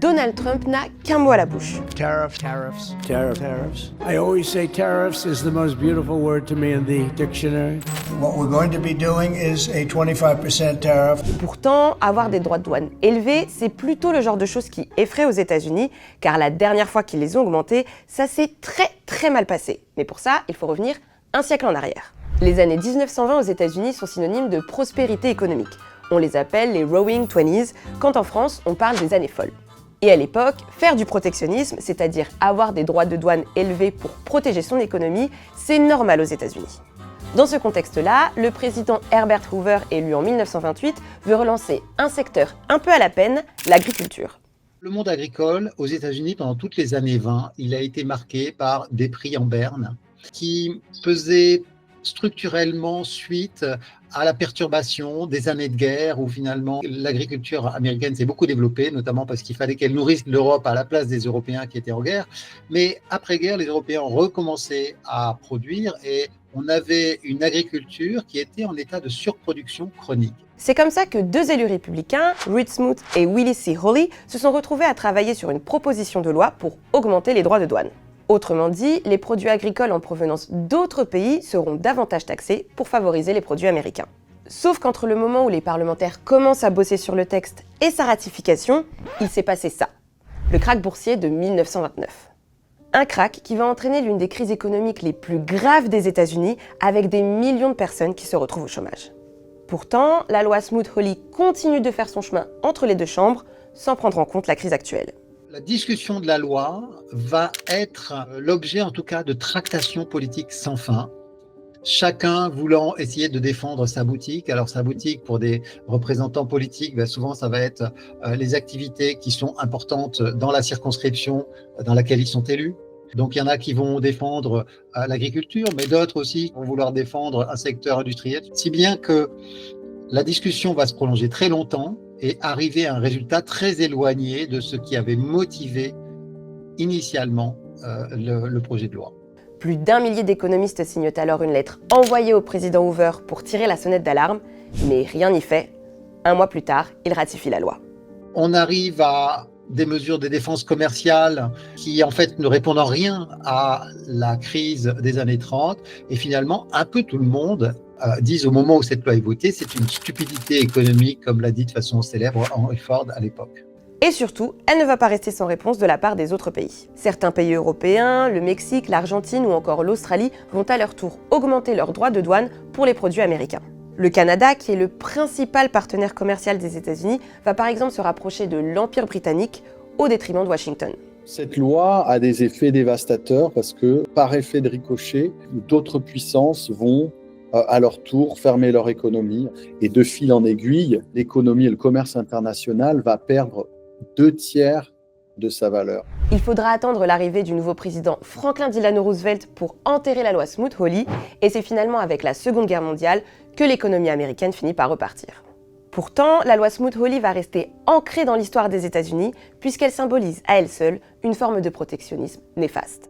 Donald Trump n'a qu'un mot à la bouche. Tariffs. I always say tariffs is the most beautiful word to me in the dictionary. What we're going to be doing is a 25% tariff. Pourtant, avoir des droits de douane élevés, c'est plutôt le genre de choses qui effraie aux États-Unis, car la dernière fois qu'ils les ont augmentés, ça s'est très mal passé. Mais pour ça, il faut revenir un siècle en arrière. Les années 1920 aux États-Unis sont synonymes de prospérité économique. On les appelle les Roaring Twenties, quand en France, on parle des années folles. Et à l'époque, faire du protectionnisme, c'est-à-dire avoir des droits de douane élevés pour protéger son économie, c'est normal aux États-Unis. Dans ce contexte-là, le président Herbert Hoover, élu en 1928, veut relancer un secteur un peu à la peine, l'agriculture. Le monde agricole aux États-Unis, pendant toutes les années 20, il a été marqué par des prix en berne qui faisaient structurellement suite à la perturbation des années de guerre où finalement l'agriculture américaine s'est beaucoup développée, notamment parce qu'il fallait qu'elle nourrisse l'Europe à la place des Européens qui étaient en guerre. Mais après-guerre, les Européens ont recommencé à produire et on avait une agriculture qui était en état de surproduction chronique. C'est comme ça que deux élus républicains, Reed Smoot et Willie C. Hawley, se sont retrouvés à travailler sur une proposition de loi pour augmenter les droits de douane. Autrement dit, les produits agricoles en provenance d'autres pays seront davantage taxés pour favoriser les produits américains. Sauf qu'entre le moment où les parlementaires commencent à bosser sur le texte et sa ratification, il s'est passé ça. Le krach boursier de 1929. Un krach qui va entraîner l'une des crises économiques les plus graves des États-Unis avec des millions de personnes qui se retrouvent au chômage. Pourtant, la loi Smoot-Hawley continue de faire son chemin entre les deux chambres sans prendre en compte la crise actuelle. La discussion de la loi va être l'objet, en tout cas, de tractations politiques sans fin. Chacun voulant essayer de défendre sa boutique. Alors, sa boutique, pour des représentants politiques, souvent, ça va être les activités qui sont importantes dans la circonscription dans laquelle ils sont élus. Donc, il y en a qui vont défendre l'agriculture, mais d'autres aussi vont vouloir défendre un secteur industriel. Si bien que la discussion va se prolonger très longtemps et arriver à un résultat très éloigné de ce qui avait motivé initialement le projet de loi. Plus d'1 millier d'économistes signent alors une lettre envoyée au président Hoover pour tirer la sonnette d'alarme, mais rien n'y fait. Un mois plus tard, il ratifie la loi. On arrive à des mesures de défense commerciale qui en fait ne répondent en rien à la crise des années 30 et finalement un peu tout le monde disent au moment où cette loi est votée, c'est une stupidité économique, comme l'a dit de façon célèbre Henry Ford à l'époque. Et surtout, elle ne va pas rester sans réponse de la part des autres pays. Certains pays européens, le Mexique, l'Argentine ou encore l'Australie vont à leur tour augmenter leurs droits de douane pour les produits américains. Le Canada, qui est le principal partenaire commercial des États-Unis, va par exemple se rapprocher de l'Empire britannique au détriment de Washington. Cette loi a des effets dévastateurs parce que, par effet de ricochet, d'autres puissances vont à leur tour fermer leur économie. Et de fil en aiguille, l'économie et le commerce international va perdre 2/3 de sa valeur. Il faudra attendre l'arrivée du nouveau président Franklin Delano Roosevelt pour enterrer la loi Smoot-Hawley, et c'est finalement avec la Seconde Guerre mondiale que l'économie américaine finit par repartir. Pourtant, la loi Smoot-Hawley va rester ancrée dans l'histoire des États-Unis puisqu'elle symbolise à elle seule une forme de protectionnisme néfaste.